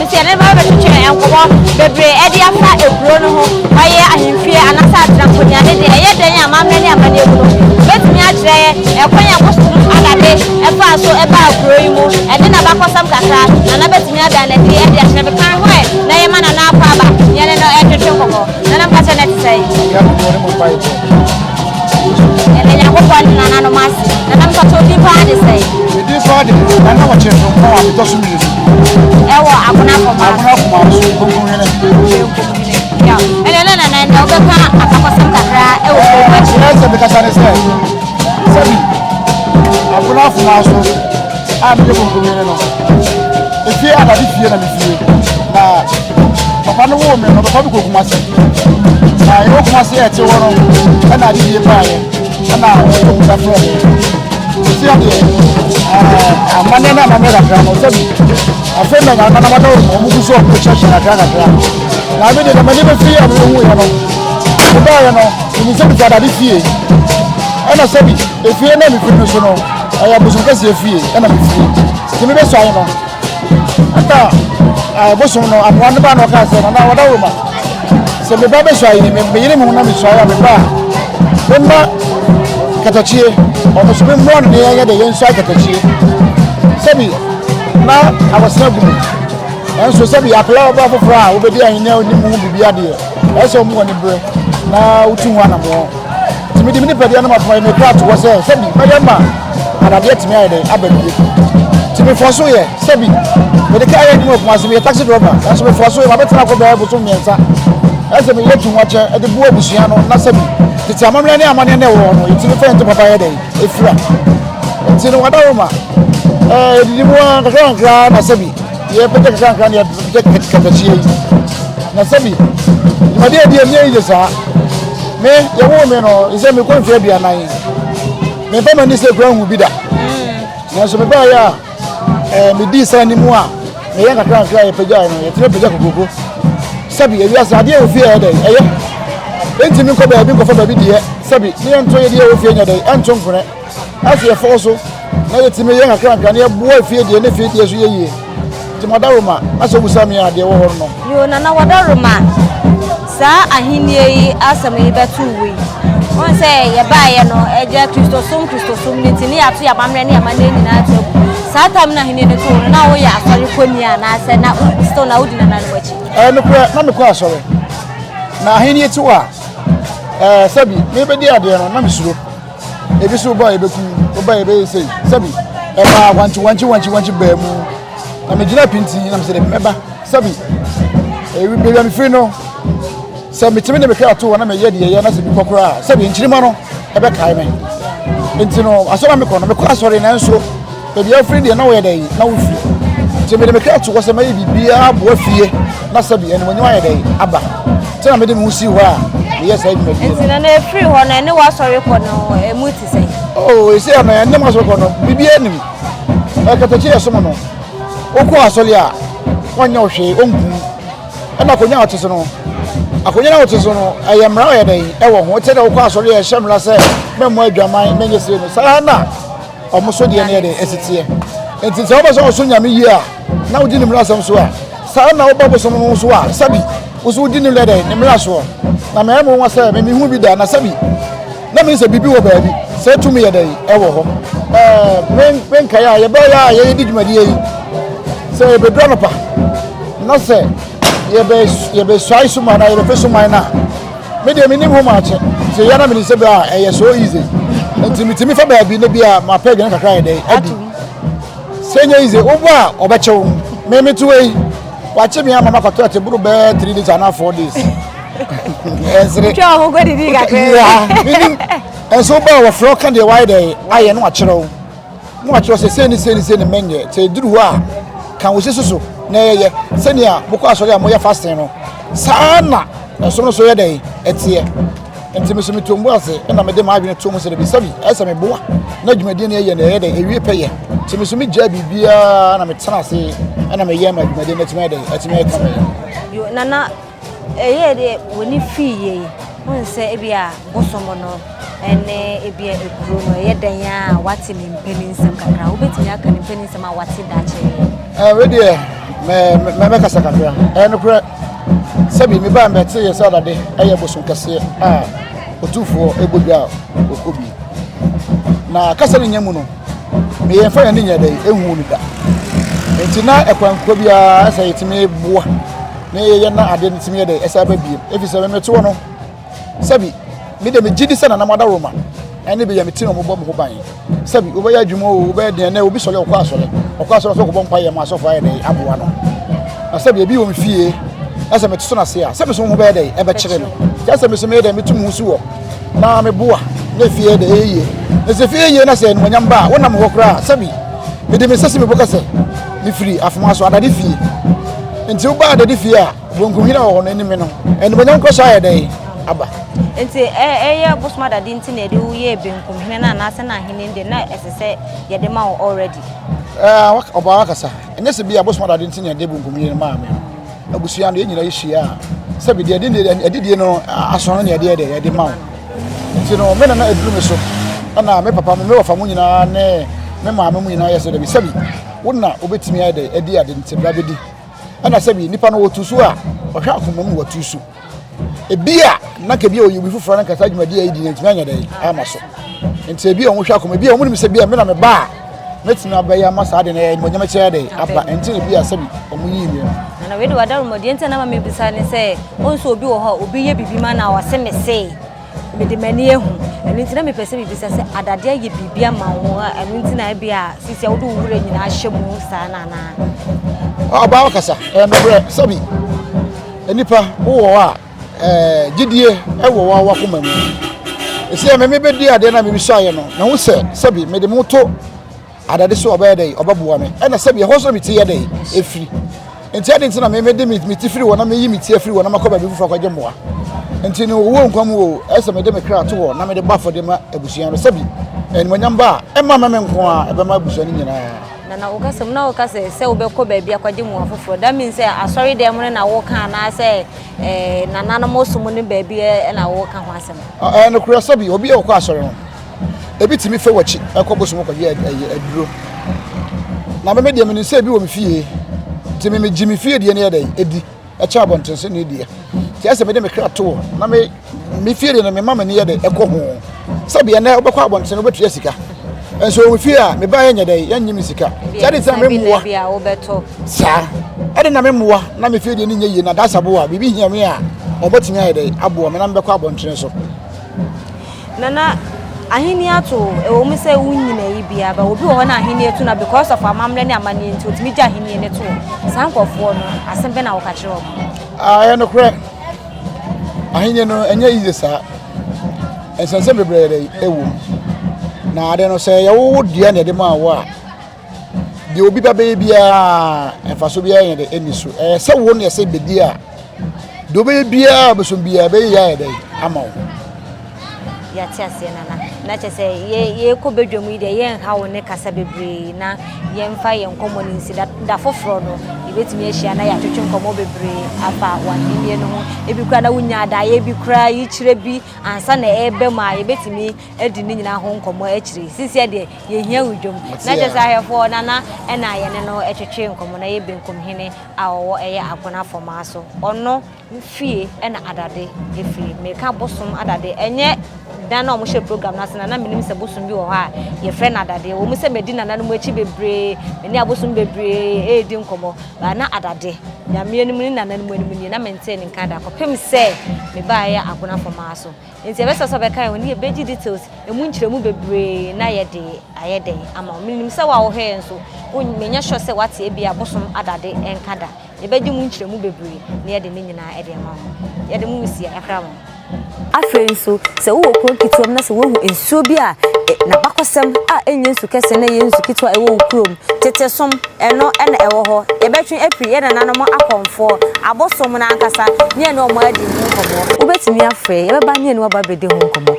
ese ne ba be twetwe enkobo bebre e de afa ekuro no ho waye ahemfie anasa atrankonya ne de eye den amamne ne amane ekuro betimi akyere ekwanya Bosom Adade efa so e ba akuro yi mu e de na ba kosam kakra na betimi ada na de e de akyere be kan ho na ye mana na akwa ba ye ne no e twetwe nkoko na na mka chene tsai ya mo ne mo pai ko ele ya ko kwani na no masi na na mka to di pa de sai di pa de na na wache to ko wa to sumi ewo Agona Afamanso Benkumhene ya ele na na obeka akakosam kakra ewo ko wachi ese be kasane sai sabi Agona Afamanso am de Benkumhene no efi Adade fie na me fie na papa no wo me no papa bi ko kumase na yo kumase e te woro na ade die paaye na ko da fro si ade amane na mame da kra no sabi afema na na mata o mu guso ko chacha na kra na be de na mane be fie am hu ya no ko da ya no ni se bi Adade fie ana sabi e fie na mi fie no so no aya Bosom kase fie na mi fie ti me be so ayi no ata Bosom no amwa ne ba no ka se na wada roma se me ba be so ayi me yire me na me so ayi me ba ma katachie o mo so me mo ne ya de yen so katachie sabi na awasna gumu enso sabi apla ba fofora obedi ayi na oni mu bibia de e so mo ne bre na utu ho anamo timi de pedi na ma fo me kra to wo se sabi ma ye ma Adade timi ayi de ababie timi foso ye sabi me de ka ayi ni mo kuma se me taxi driver so me foso ye ma betra ko ba Bosom miensa ese me yetu wache e de bu abusua no na sabi titi amamre ne amane ne wo no yitimi fa ente papa ye de efura enti no wada roma di mo kakra na sabi ye pete kakra ne pete katachie na sabi ma de ye sa me ye wo me no ise me ko mfia bia nan me fa mani se kura hu bi da na so me ba ya me di sa ni mu a me ye kakra ye pega no ye tire pega kokoko sabi e wiasa ade e ofie e dey eye enti mi ko ba bi ko fa ba bi die sabi ni ento ye die ofie nya dey ento mfune afi e fo so na ye timi ye kakra ne bo ofie die ne fie die so ye yie ti madaroma aso busami ade wo hor no yo na wadaroma sa ahinie yi asam yi betu wi won say ye ba ye no eje Kristosum ni tini atu ya mamre ne amane ni na atu sa tam na ahinie ne to na wo ya asori koni ana se na sto na udi na na wachi no kwa na me kwa asori na ahinie ti wa sabi me be di ade no na me suro ebi so ba ebeku oba ebe sei sabi e ba wanchi ba mu na me gina pinti na me se de meba sabi e wi be mi free no sabi timi ne me ka to na me ye de ye na se bi kokora sabi nchirima no e be kai me enti no asora me ko no me kwa asori na nso e bi afri de na wo ye de na wo free timi ne me ka to ko se ma ye bibia bo afie na sabi ene wonyi wa ye de aba tena me de me usi ho a yes I me enti na na free ho na ne wa sori ko no emu ti sei oh isi ana ya ndem asori ko no bibia enim e katachi yeso no oku asori a wanya ohwe onku na konya otese no akonya na otese no ayemra ya dai e wo ho tede oku asori e hyemra se memo adwaman menye se no sa na omoso de ne de esitie enti se obo so oso nyame yi a na odi nimra sam so a sa na obo Bosom no so a sabi usu odi nimra de nimra so na me mo wa se me hu bi da na sabi na me se bibi wo ba bi se tumi ya dai e wo ho men kaya ye ba ya ye di dwumadi yi se be dro no pa na se ye be swai suma na ye be suma na me de me nim ho ma che se ya na me se ba e ye so easy ntimi fa ba bi ne bia ma pege na kakra ye dai adi se nya easy oba obechew me tuwe wache me ama makwato ate buru be 3 days and 4 days ezre kyo ho go didi ga ke enso ba wo fro kan de wide aye no akyerɛw se ni menye te duru ho a kan wo sesuso na ye se ni a boko asori a mo ye fasting no sana enso no so ye dai etie ntimi so mitombo ase na me de ma adwene to mo se de bi sabi ese me boa na dwumadi na ye na ye dai ewie peye ntimi so mi gya bibia na me tena ase na me ye ma dwumadi na timi dai atimi ka me yo nana eye de woni fi ye won se ebia Bosom no ene ebia ekuro no ye dan ya wati ni mpeni nsem kakra obetimi aka ni mpeni nsem a wati da che we de me kasa kakra no kra sabi me ba mbete ye sa Adade eye Bosom kase otufo ebodwa okobi na kasa nya mu no me ye fa ya nya dai ehu ni da enti na ekwanko bia asa yetime boa me ye na ade ntime dai esa ba bi efise me to no sabi me de me gidi sana na mada roma ene be ya me tino mo bom ho ban sabi oba ya dwumo o oba de na obi sole okwa asole so ko bom pa ye ma so fa ye dai aboa no sabi ebi wo me fie asa me tso na se a sabi so ho ba dai e be kire me asa me so me dai me tumu su wo na me boa na fie dai eye na se fie eye na se no nyam ba wona me ho kra sabi me de me sese me boka se me free Afamanso Adade fie enti wo ba Adade fie a Benkumhene ho no enime no eni mo nyam ko sha ye dai aba enti Bosom Adade nti na de wo ye Benkumhene na na se na hene de na esese ye de ma already oba wakasa ene se bia Bosom Adade nti na de Benkumhene ma me abusuya no enyina yehia sabi de adidie no asono ne de de ma nti no me na eduru me so ana me papa me wofa mu nyina ne me maame mu nyina yeso de bi sabi wonna obetimi ade adi ade nti bra bedi ana sabi nipa no wotusu a ohwa akoma mu wotusu ebia na ke bia oyi fufura na kasa dwumadi ayi di nti anya de ama so nti ebia onhwa akoma bia omu ni se bia me na me ba metimi abaya masa ade na mo nyama kye de aba nti ebia sabi omu yi mi na we do adaru modi enti na ma me bisa ne se onso obi wo ha obi ye bibi ma na wase me se me de mani ehu enu nti na me pese me bisa se Adade ye bibi ama wo enu nti na bia sisi a wo do wure nyina ahye mu sa na na aba wakasa no bre sabi enipa wo a gidie ewo wa wakoma mu ese me bedi ade na me bisa ye no na wo se sabi me de moto Adade so oba dai obaboa me na sabi ho so me tie dai efiri enti ade nti na me de me tifiri wona me yi me tie efiri wona makoba bi fufa kwaje moa enti ni wo nkwam wo ese me de me kra to wo na me de bafo de ma abusuan no sabi eni manyam ba e ma me nko a e be ma abusuan ni nyina na ukasem na ukase se obekọ baabi akwaje mu afoforo that means say asori dem na wo kan na say na nanom osum ni baabi na wo kan ho asem no kura sabi obi e ko asori no ebi timi fe wachi ekọ Bosom ko ye aduro na me de me se bi wo me fie timi me jimi fie de ne ye dai edi e cha bontense ne edi ti ase me de me kra to na me fie de na me mama ne ye dai ekọ ho sabi na obekọ abontense no betu sika enso we fie a me ba ye nya dai ye nyimi sika jadi sa me muwa bia wo beto sa ade na me muwa na me fie de ne nya yi na da sabo a bibi hia me a obotimi aye dai abo me na me bekọ abontense so nana ahini ato ewo mi se wunyina yi bia ba obi ho na ahini etu na because of amamre ne amani enti otimi gya ahini ne to sankofo no asembe na wo ka kire o no kure ahini no enya ize sa ensanse bebrere ewo na ade no se ye wo dia ne de ma wo a de obi ba be bia enfaso bia ye de enisu se wo ne se bedi a do be bia Bosom bia be ya ye de ama wo ya tiase na chese ye ko bedwam ide ye nha wo ne kasa bebre na ye mfa ye nkomo ni nsi da foforo no ibetimi ehia na ya twetwe nkomo bebre afa wanhenie no ebi kura na wunya da ye bi kura yi kire bi ansa na ebe ma ye betimi edi ni nyina ho nkomo akire sisi de ye hia wudwom na chese ahefo na ena ye ne no etwetwe nkomo na ye Benkumhene awo eye Agona Afamanso ono fie ena Adade efie me ka Bosom Adade enye dan na omo program na sena na minim se Bosom bi wo ha ye friend Adade wo mu se medi na nanu echi bebre meni abosom bebre edi nkomo na Adade ya me enu ni na nanu enu ni na maintain nka da ko pem se me ba ya Agona Afamanso nti ebe so be kan woni e beji details emu nkyeremu bebre na ye de ayede ama minim se wa wo he enso menya sure se wate e bia Bosom Adade enka da e beji mu nkyeremu bebre na ye de ni nyina e de ama ye de mu sia yakra mo afenso se wo ko kituam na se wo hu ensuo bi a na bakosem a enye nsu kese na ye nsu kitwa ewo krom tetesom eno ena ewo ho ye betwe apri ye na nanom akonfo abosom na ankasa ne na omo adi hu komo ubetimi afre ye beba ne no ba bede hu komo